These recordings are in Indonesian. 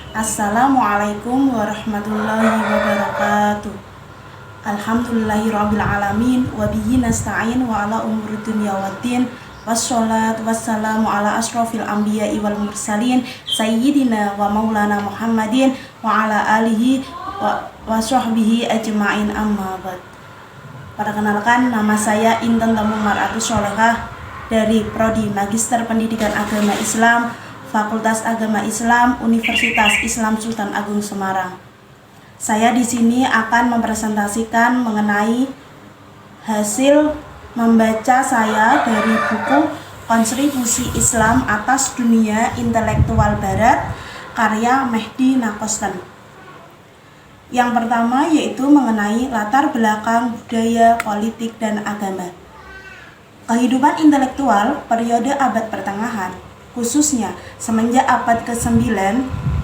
Assalamualaikum warahmatullahi wabarakatuh. Alhamdulillahirabbil alamin wa bihi nasta'in wa ala umuri dunya waddin. Wassalatu wassalamu ala asyrofil anbiya'i wal mursalin sayyidina wa maulana Muhammadin wa ala alihi wa sahbihi ajma'in, amma ba'd. Perkenalkan, nama saya Intan Tamu Mar'atus Sholehah dari Prodi Magister Pendidikan Agama Islam, Fakultas Agama Islam, Universitas Islam Sultan Agung Semarang. Saya di sini akan mempresentasikan mengenai hasil membaca saya dari buku Kontribusi Islam atas Dunia Intelektual Barat karya Mehdi Nakostan. Yang pertama yaitu mengenai latar belakang budaya, politik, dan agama. Kehidupan intelektual periode abad pertengahan, khususnya semenjak abad ke-9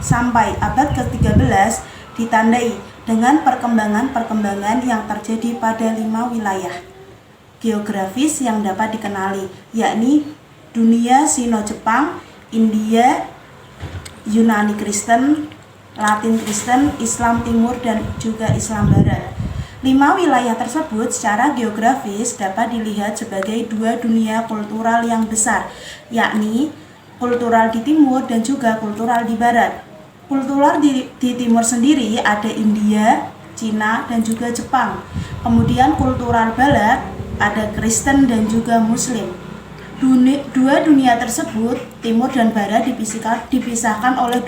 sampai abad ke-13, ditandai dengan perkembangan-perkembangan yang terjadi pada 5 wilayah geografis yang dapat dikenali, yakni dunia Sino-Jepang, India, Yunani Kristen, Latin Kristen, Islam Timur, dan juga Islam Barat. 5 wilayah tersebut secara geografis dapat dilihat sebagai 2 dunia kultural yang besar, yakni kultural di timur dan juga kultural di barat. Kultural di timur sendiri ada India, Cina, dan juga Jepang. Kemudian kultural barat ada Kristen dan juga Muslim. Dua dunia tersebut, timur dan barat, dipisahkan oleh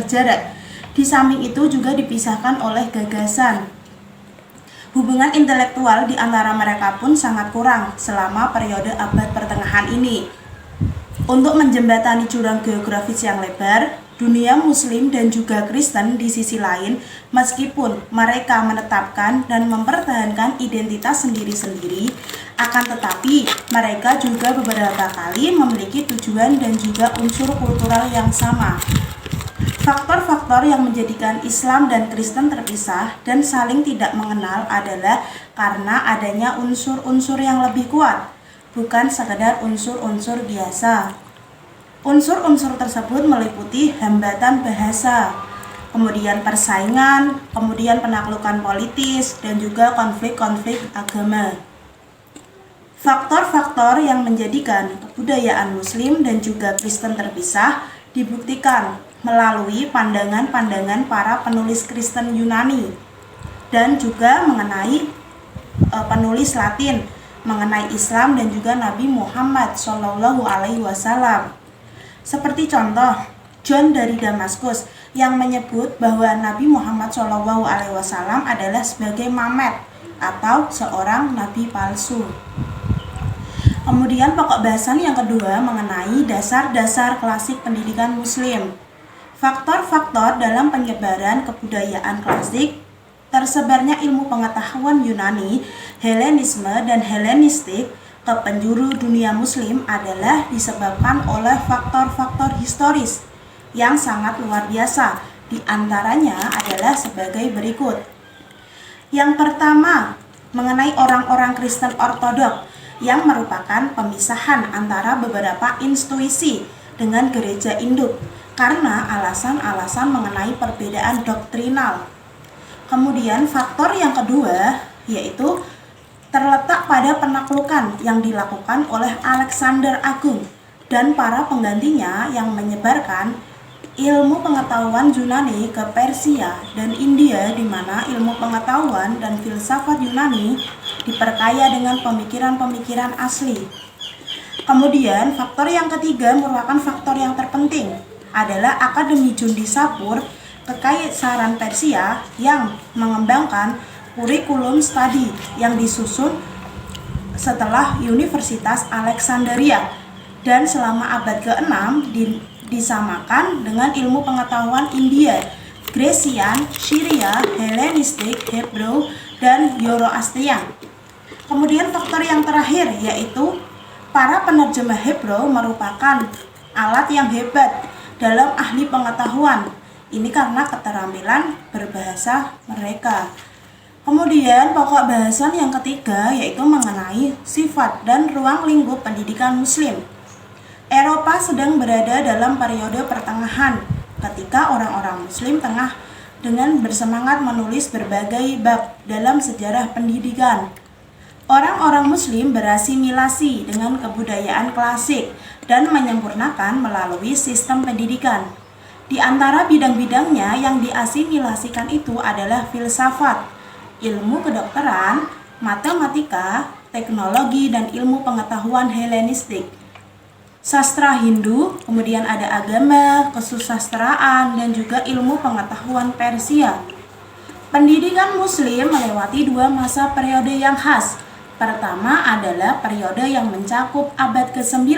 jarak. Di samping itu juga dipisahkan oleh gagasan. Hubungan intelektual di antara mereka pun sangat kurang selama periode abad pertengahan ini. Untuk menjembatani jurang geografis yang lebar, dunia Muslim dan juga Kristen di sisi lain, meskipun mereka menetapkan dan mempertahankan identitas sendiri-sendiri, akan tetapi mereka juga beberapa kali memiliki tujuan dan juga unsur kultural yang sama. Faktor-faktor yang menjadikan Islam dan Kristen terpisah dan saling tidak mengenal adalah karena adanya unsur-unsur yang lebih kuat, bukan sekedar unsur-unsur biasa. Unsur-unsur tersebut meliputi hambatan bahasa, kemudian persaingan, kemudian penaklukan politis, dan juga konflik-konflik agama. Faktor-faktor yang menjadikan kebudayaan Muslim dan juga Kristen terpisah dibuktikan melalui pandangan-pandangan para penulis Kristen Yunani dan juga mengenai penulis Latin mengenai Islam dan juga Nabi Muhammad SAW. Seperti contoh John dari Damaskus yang menyebut bahwa Nabi Muhammad SAW adalah sebagai Mamet atau seorang nabi palsu. Kemudian pokok bahasan yang kedua mengenai dasar-dasar klasik pendidikan Muslim. Faktor-faktor dalam penyebaran kebudayaan klasik, tersebarnya ilmu pengetahuan Yunani, Helenisme, dan Helenistik ke penjuru dunia Muslim adalah disebabkan oleh faktor-faktor historis yang sangat luar biasa. Di antaranya adalah sebagai berikut. Yang pertama, mengenai orang-orang Kristen Ortodok yang merupakan pemisahan antara beberapa institusi dengan gereja induk karena alasan-alasan mengenai perbedaan doktrinal. Kemudian faktor yang kedua yaitu terletak pada penaklukan yang dilakukan oleh Alexander Agung dan para penggantinya yang menyebarkan ilmu pengetahuan Yunani ke Persia dan India, di mana ilmu pengetahuan dan filsafat Yunani diperkaya dengan pemikiran-pemikiran asli. Kemudian faktor yang ketiga merupakan faktor yang terpenting adalah Akademi Jundisapur Kekaisaran Persia yang mengembangkan kurikulum studi yang disusun setelah Universitas Alexandria dan selama abad ke-6 disamakan dengan ilmu pengetahuan India, Grecian, Syria, Helenistik, Hebrew, dan Zoroastrian. Kemudian faktor yang terakhir yaitu para penerjemah Hebrew merupakan alat yang hebat dalam ahli pengetahuan. Ini karena keterampilan berbahasa mereka. Kemudian pokok bahasan yang ketiga yaitu mengenai sifat dan ruang lingkup pendidikan Muslim. Eropa sedang berada dalam periode pertengahan ketika orang-orang muslim tengah dengan bersemangat menulis berbagai bab dalam sejarah pendidikan. Orang-orang muslim berasimilasi dengan kebudayaan klasik dan menyempurnakan melalui sistem pendidikan. Di antara bidang-bidangnya yang diasimilasikan itu adalah filsafat, ilmu kedokteran, matematika, teknologi, dan ilmu pengetahuan Helenistik. Sastra Hindu, kemudian ada agama, kesusastraan, dan juga ilmu pengetahuan Persia. Pendidikan muslim melewati dua masa periode yang khas. Pertama adalah periode yang mencakup abad ke-9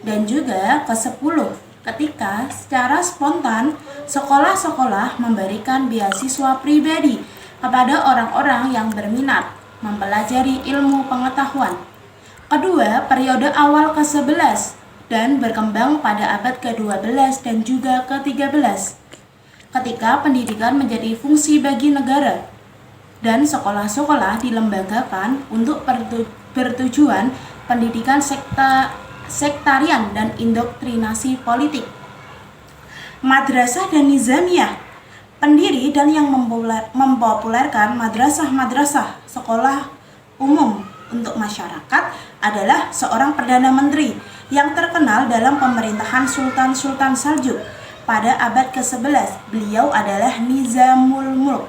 dan juga ke-10, ketika secara spontan sekolah-sekolah memberikan beasiswa pribadi kepada orang-orang yang berminat mempelajari ilmu pengetahuan. Kedua, periode awal ke-11 dan berkembang pada abad ke-12 dan juga ke-13, ketika pendidikan menjadi fungsi bagi negara dan sekolah-sekolah dilembagakan untuk bertujuan pendidikan sektarian dan indoktrinasi politik. Madrasah dan Nizamiyah. Pendiri dan yang mempopulerkan madrasah-madrasah sekolah umum untuk masyarakat adalah seorang Perdana Menteri yang terkenal dalam pemerintahan Sultan Saljuk pada abad ke-11. Beliau adalah Nizamul Mulk.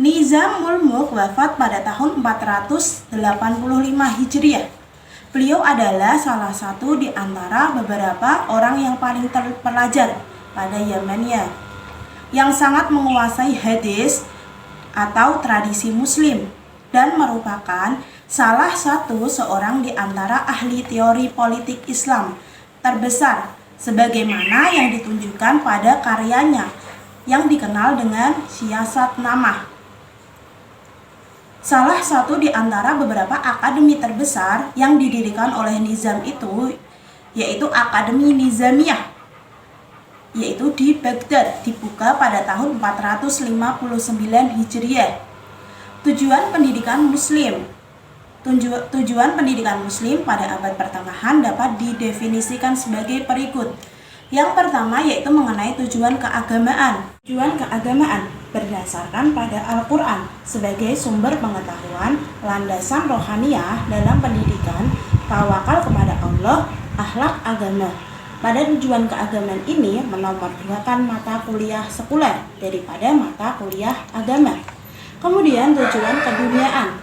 Nizamul Mulk wafat pada tahun 485 Hijriah. Beliau adalah salah satu di antara beberapa orang yang paling terpelajar pada zamannya, yang sangat menguasai hadis atau tradisi muslim dan merupakan salah satu seorang di antara ahli teori politik Islam terbesar, sebagaimana yang ditunjukkan pada karyanya yang dikenal dengan Siasat Namah. Salah satu di antara beberapa akademi terbesar yang didirikan oleh Nizam itu yaitu Akademi Nizamiyah, yaitu di Baghdad, dibuka pada tahun 459 Hijriah. Tujuan pendidikan muslim. Tujuan pendidikan muslim pada abad pertengahan dapat didefinisikan sebagai berikut. Yang pertama yaitu mengenai tujuan keagamaan. Tujuan keagamaan berdasarkan pada Al-Quran sebagai sumber pengetahuan, landasan rohaniah dalam pendidikan, tawakal kepada Allah, akhlak agama. Pada tujuan keagamaan ini menomorduakan mata kuliah sekuler daripada mata kuliah agama. Kemudian tujuan keduniaan,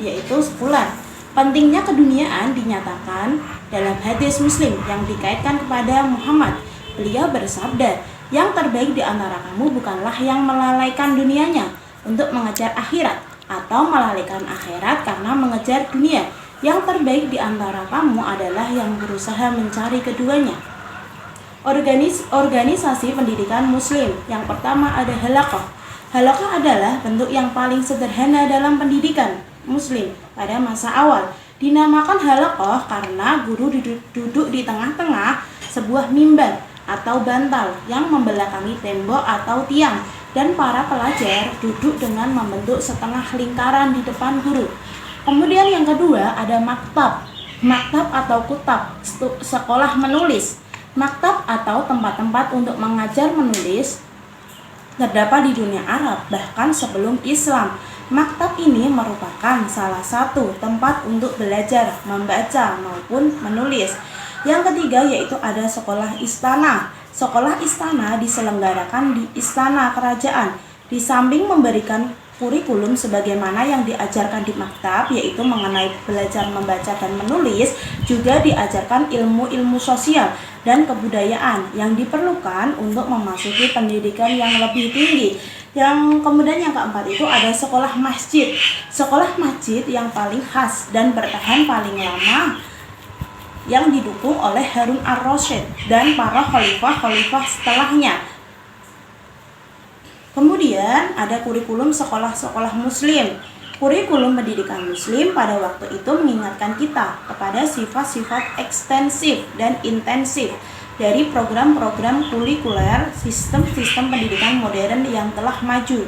yaitu sekuler. Pentingnya keduniaan dinyatakan dalam hadis Muslim yang dikaitkan kepada Muhammad. Beliau bersabda, yang terbaik di antara kamu bukanlah yang melalaikan dunianya untuk mengejar akhirat, atau melalaikan akhirat karena mengejar dunia. Yang terbaik di antara kamu adalah yang berusaha mencari keduanya. Organisasi pendidikan muslim. Yang pertama ada halaqah. Halaqah adalah bentuk yang paling sederhana dalam pendidikan muslim pada masa awal. Dinamakan halaqah karena guru duduk di tengah-tengah sebuah mimbar atau bantal yang membelakangi tembok atau tiang, dan para pelajar duduk dengan membentuk setengah lingkaran di depan guru. Kemudian yang kedua ada maktab. Maktab atau kutab, sekolah menulis. Maktab atau tempat-tempat untuk mengajar menulis terdapat di dunia Arab bahkan sebelum Islam. Maktab ini merupakan salah satu tempat untuk belajar, membaca maupun menulis. Yang ketiga yaitu ada sekolah istana. Sekolah istana diselenggarakan di istana kerajaan. Di samping memberikan kurikulum sebagaimana yang diajarkan di maktab, yaitu mengenai belajar membaca dan menulis, juga diajarkan ilmu-ilmu sosial dan kebudayaan yang diperlukan untuk memasuki pendidikan yang lebih tinggi. Yang kemudian yang keempat itu ada sekolah masjid. Sekolah masjid yang paling khas dan bertahan paling lama yang didukung oleh Harun ar-Rasyid dan para khalifah-khalifah setelahnya. Kemudian ada kurikulum sekolah-sekolah muslim. Kurikulum pendidikan muslim pada waktu itu mengingatkan kita kepada sifat-sifat ekstensif dan intensif dari program-program kurikuler sistem-sistem pendidikan modern yang telah maju,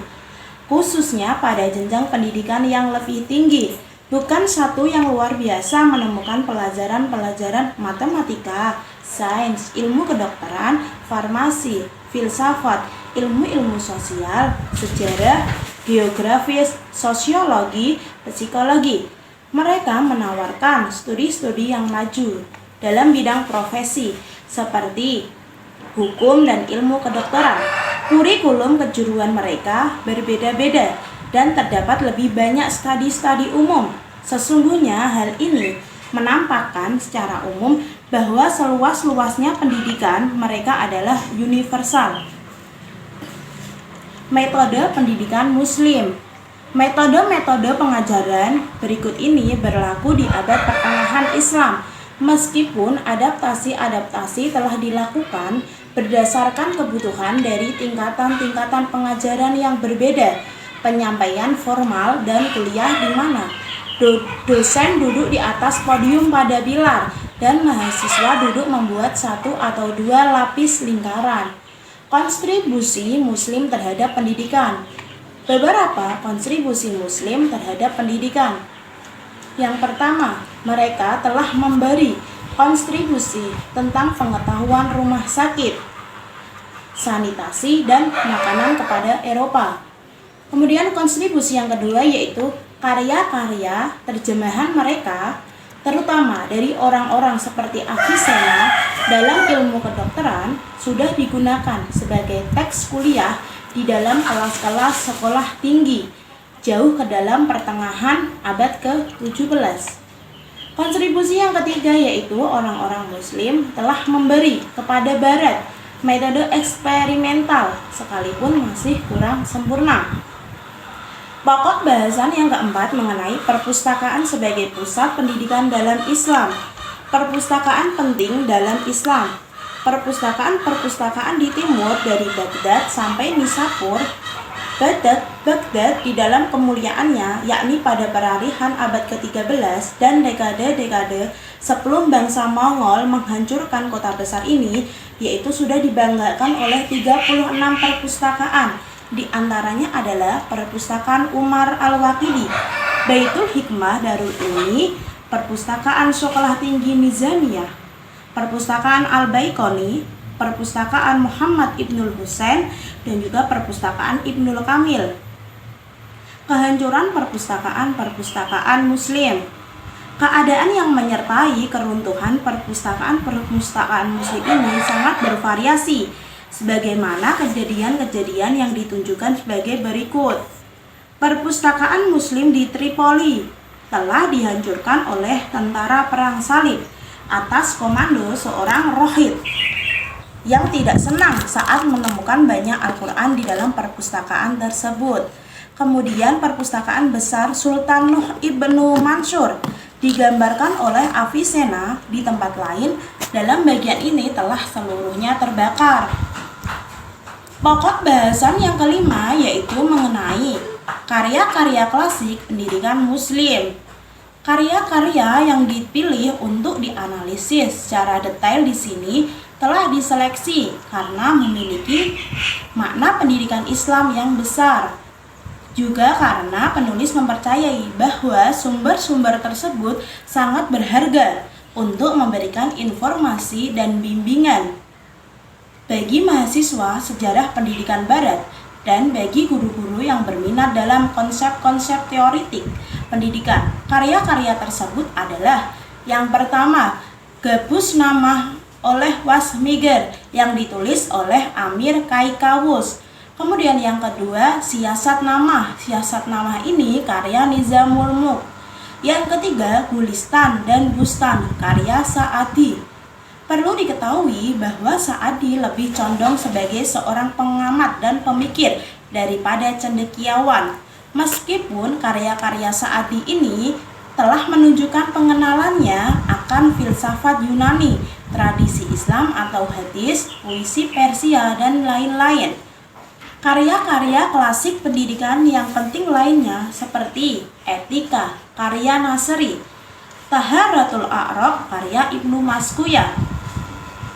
khususnya pada jenjang pendidikan yang lebih tinggi. Bukan satu yang luar biasa menemukan pelajaran-pelajaran matematika, sains, ilmu kedokteran, farmasi, filsafat, ilmu-ilmu sosial, sejarah, geografis, sosiologi, psikologi. Mereka menawarkan studi-studi yang maju dalam bidang profesi seperti hukum dan ilmu kedokteran. Kurikulum kejuruan mereka berbeda-beda dan terdapat lebih banyak studi-studi umum. Sesungguhnya hal ini menampakkan secara umum bahwa seluas-luasnya pendidikan mereka adalah universal. Metode pendidikan Muslim. Metode-metode pengajaran berikut ini berlaku di abad pertengahan Islam. Meskipun adaptasi-adaptasi telah dilakukan berdasarkan kebutuhan dari tingkatan-tingkatan pengajaran yang berbeda, penyampaian formal dan kuliah di mana dosen duduk di atas podium pada pilar dan mahasiswa duduk membuat satu atau dua lapis lingkaran. Kontribusi Muslim terhadap pendidikan. Beberapa kontribusi Muslim terhadap pendidikan. Yang pertama, mereka telah memberi kontribusi tentang pengetahuan rumah sakit, sanitasi, dan makanan kepada Eropa. Kemudian kontribusi yang kedua yaitu karya-karya terjemahan mereka, terutama dari orang-orang seperti Avicenna dalam ilmu kedokteran, sudah digunakan sebagai teks kuliah di dalam kelas-kelas sekolah tinggi jauh ke dalam pertengahan abad ke-17. Kontribusi yang ketiga yaitu orang-orang Muslim telah memberi kepada Barat metode eksperimental sekalipun masih kurang sempurna. Pokok bahasan yang keempat mengenai perpustakaan sebagai pusat pendidikan dalam Islam. Perpustakaan penting dalam Islam. Perpustakaan-perpustakaan di timur dari Baghdad sampai Nisapur. Baghdad di dalam kemuliaannya, yakni pada peralihan abad ke-13 dan dekade-dekade sebelum bangsa Mongol menghancurkan kota besar ini, yaitu sudah dibanggakan oleh 36 perpustakaan. Di antaranya adalah Perpustakaan Umar Al-Waqidi, Baitul Hikmah Darul Ilmi, Perpustakaan Sekolah Tinggi Nizamiyah, Perpustakaan Al-Baiqoni, Perpustakaan Muhammad Ibnul Husain, dan juga Perpustakaan Ibnul Kamil. Kehancuran perpustakaan-perpustakaan Muslim. Keadaan yang menyertai keruntuhan perpustakaan-perpustakaan Muslim ini sangat bervariasi, sebagaimana kejadian-kejadian yang ditunjukkan sebagai berikut. Perpustakaan Muslim di Tripoli telah dihancurkan oleh tentara perang salib atas komando seorang rohib yang tidak senang saat menemukan banyak Al-Quran di dalam perpustakaan tersebut. Kemudian perpustakaan besar Sultan Nuh Ibnu Mansur digambarkan oleh Avicenna di tempat lain. Dalam bagian ini telah seluruhnya terbakar. Pokok bahasan yang kelima yaitu mengenai karya-karya klasik pendidikan Muslim. Karya-karya yang dipilih untuk dianalisis secara detail di sini telah diseleksi karena memiliki makna pendidikan Islam yang besar. Juga karena penulis mempercayai bahwa sumber-sumber tersebut sangat berharga untuk memberikan informasi dan bimbingan bagi mahasiswa sejarah pendidikan Barat dan bagi guru-guru yang berminat dalam konsep-konsep teoritik pendidikan. Karya-karya tersebut adalah yang pertama, Gabus Namah oleh Wasmiger yang ditulis oleh Amir Kaikawus. Kemudian yang kedua, Siasat Namah. Siasat Namah ini karya Nizamul Mulk. Yang ketiga, Gulistan dan Bustan karya Sa'adi. Perlu diketahui bahwa Sa'adi lebih condong sebagai seorang pengamat dan pemikir daripada cendekiawan. Meskipun karya-karya Sa'adi ini telah menunjukkan pengenalannya akan filsafat Yunani, tradisi Islam atau hadis, puisi Persia, dan lain-lain. Karya-karya klasik pendidikan yang penting lainnya seperti Etika, karya Nasri, Taharatul A'rab, karya Ibnu Maskuya,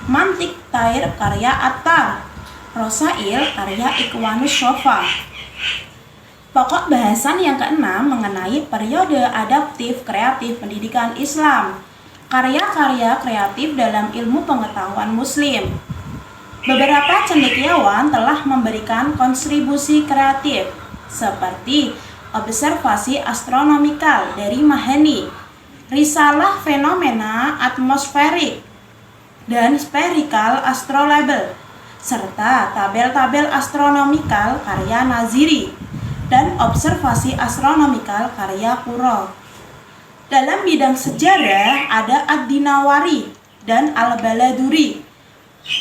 Mantik Tair, karya Attar, Rosail, karya Ikhwanus Sofa. Pokok bahasan yang keenam mengenai periode adaptif kreatif pendidikan Islam. Karya-karya kreatif dalam ilmu pengetahuan Muslim. Beberapa cendekiawan telah memberikan kontribusi kreatif seperti observasi astronomikal dari Maheni, risalah fenomena atmosferik dan spherical astrolabe, serta tabel-tabel astronomikal karya Naziri dan observasi astronomikal karya Kuro. Dalam bidang sejarah ada Ad-Dinawari dan Al-Baladuri.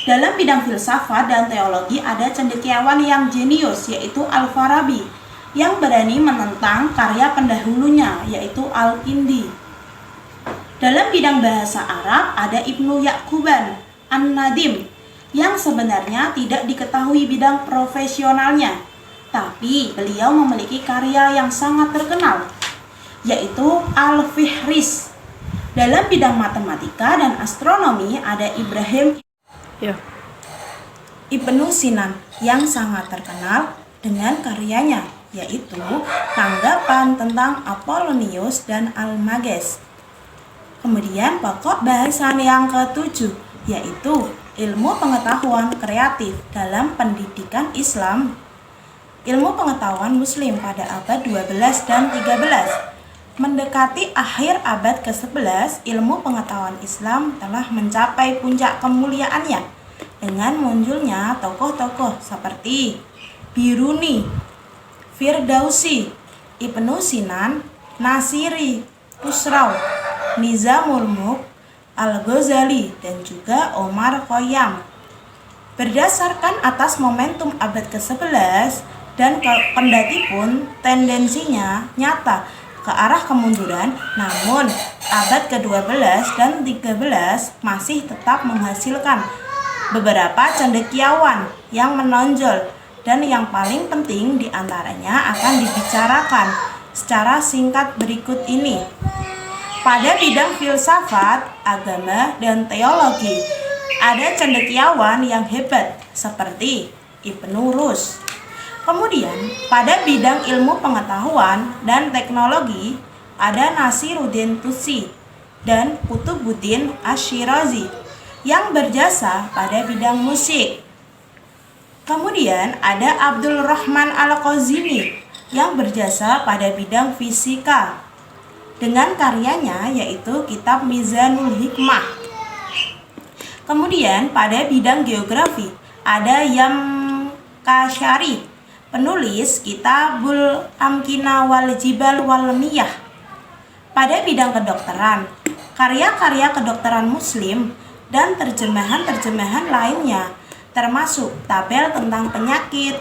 Dalam bidang filsafat dan teologi ada cendekiawan yang jenius yaitu Al-Farabi yang berani menentang karya pendahulunya yaitu Al-Kindi. Dalam bidang bahasa Arab ada Ibnu Yaquban An-Nadim yang sebenarnya tidak diketahui bidang profesionalnya, tapi beliau memiliki karya yang sangat terkenal yaitu Al-Fihris. Dalam bidang matematika dan astronomi ada Ibnu Sinan yang sangat terkenal dengan karyanya yaitu tanggapan tentang Apollonius dan Almages. Kemudian pokok bahasan yang ketujuh yaitu ilmu pengetahuan kreatif dalam pendidikan Islam. Ilmu pengetahuan Muslim pada abad 12 dan 13. Mendekati akhir abad ke-11, ilmu pengetahuan Islam telah mencapai puncak kemuliaannya dengan munculnya tokoh-tokoh seperti Biruni, Firdausi, Ibnu Sinan, Nasiri, Khusrau, Nizamul Mulk, Al-Ghazali, dan juga Omar Khayyam. Berdasarkan atas momentum abad ke-11 dan kendatipun tendensinya nyata ke arah kemunduran, namun abad ke-12 dan 13 masih tetap menghasilkan beberapa cendekiawan yang menonjol dan yang paling penting diantaranya akan dibicarakan secara singkat berikut ini. Pada bidang filsafat, agama, dan teologi ada cendekiawan yang hebat seperti Ibnu Rus. Kemudian, pada bidang ilmu pengetahuan dan teknologi, ada Nasiruddin Tusi dan Kutubuddin Asyirazi yang berjasa pada bidang musik. Kemudian, ada Abdul Rahman Al-Qazimi yang berjasa pada bidang fisika dengan karyanya yaitu Kitab Mizanul Hikmah. Kemudian, pada bidang geografi, ada Yam-Kashari, penulis Kitabul Amkina wal Jibal wal Miyah. Pada bidang kedokteran, karya-karya kedokteran Muslim dan terjemahan-terjemahan lainnya termasuk tabel tentang penyakit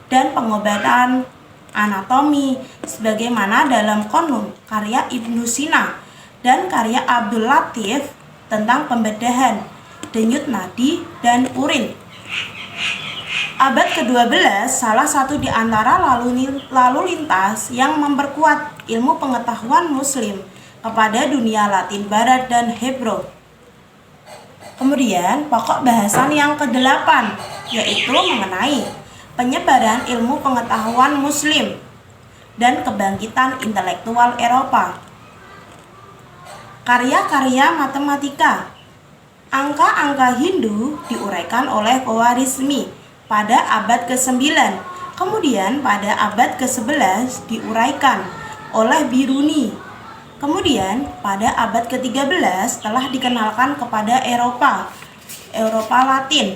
dan pengobatan anatomi sebagaimana dalam Qanun karya Ibnu Sina dan karya Abdul Latif tentang pembedahan denyut nadi dan urin. Abad ke-12 salah satu di antara lalu lintas yang memperkuat ilmu pengetahuan Muslim kepada dunia Latin Barat dan Hebrew. Kemudian pokok bahasan yang ke-8 yaitu mengenai penyebaran ilmu pengetahuan Muslim dan kebangkitan intelektual Eropa. Karya-karya matematika, angka-angka Hindu diuraikan oleh Khwarizmi pada abad ke-9, kemudian pada abad ke-11 diuraikan oleh Biruni. Kemudian pada abad ke-13 telah dikenalkan kepada Eropa Latin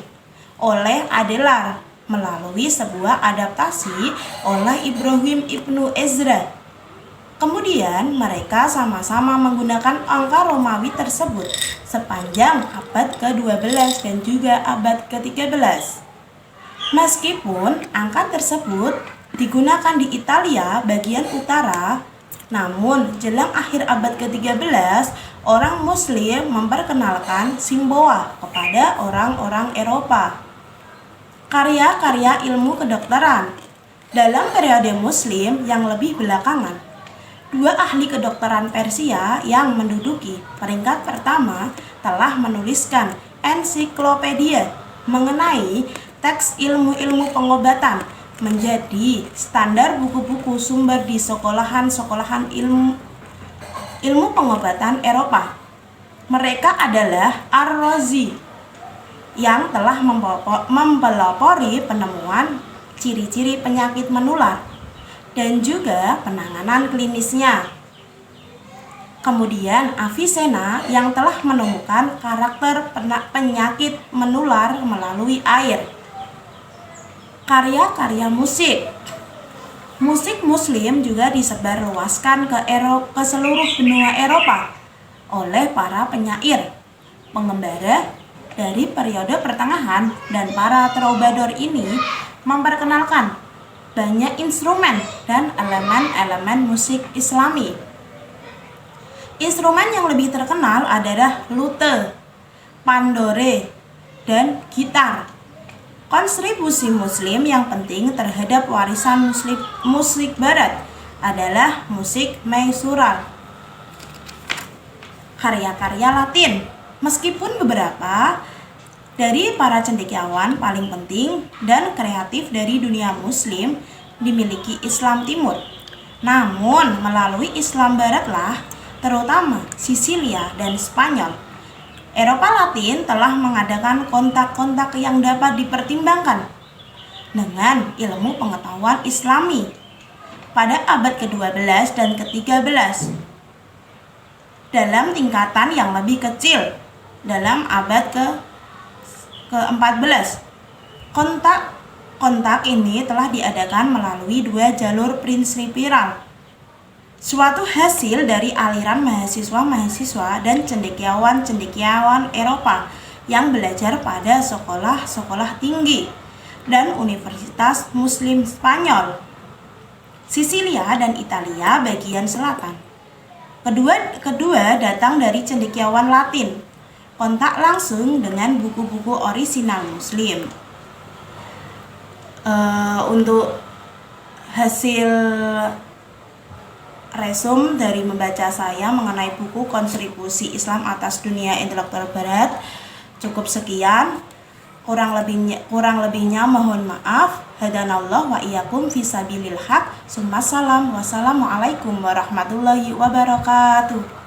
oleh Adelar melalui sebuah adaptasi oleh Ibrahim Ibnu Ezra. Kemudian mereka sama-sama menggunakan angka Romawi tersebut sepanjang abad ke-12 dan juga abad ke-13. Meskipun angka tersebut digunakan di Italia bagian utara, namun jelang akhir abad ke-13, orang Muslim memperkenalkan Simboa kepada orang-orang Eropa. Karya-karya ilmu kedokteran dalam periode Muslim yang lebih belakangan, dua ahli kedokteran Persia yang menduduki peringkat pertama telah menuliskan ensiklopedia mengenai teks ilmu-ilmu pengobatan menjadi standar buku-buku sumber di sekolahan-sekolahan ilmu pengobatan Eropa. Mereka adalah Ar-Razi, yang telah mempelopori penemuan ciri-ciri penyakit menular dan juga penanganan klinisnya. Kemudian Avicenna yang telah menemukan karakter penyakit menular melalui air. Karya-karya musik. Musik Muslim juga disebarluaskan ke seluruh benua Eropa oleh para penyair, pengembara dari periode pertengahan, dan para troubadour ini memperkenalkan banyak instrumen dan elemen-elemen musik Islami. Instrumen yang lebih terkenal adalah lute, pandore, dan gitar. Kontribusi Muslim yang penting terhadap warisan musik Barat adalah musik maisural. Karya-karya Latin. Meskipun beberapa dari para cendekiawan paling penting dan kreatif dari dunia Muslim dimiliki Islam Timur, namun melalui Islam Baratlah, terutama Sisilia dan Spanyol, Eropa Latin telah mengadakan kontak-kontak yang dapat dipertimbangkan dengan ilmu pengetahuan Islami pada abad ke-12 dan ke-13 dalam tingkatan yang lebih kecil dalam abad ke-14. Kontak ini telah diadakan melalui dua jalur prinsipial, suatu hasil dari aliran mahasiswa-mahasiswa dan cendekiawan-cendekiawan Eropa yang belajar pada sekolah-sekolah tinggi dan Universitas Muslim Spanyol, Sisilia dan Italia bagian selatan. Kedua datang dari cendekiawan Latin, kontak langsung dengan buku-buku orisinal Muslim. Untuk hasil resum dari membaca saya mengenai buku Kontribusi Islam atas Dunia Intelektual Barat cukup sekian. Kurang lebihnya mohon maaf. Hadanallah wa iyyakum fisabilil haq. Wassalamualaikum warahmatullahi wabarakatuh.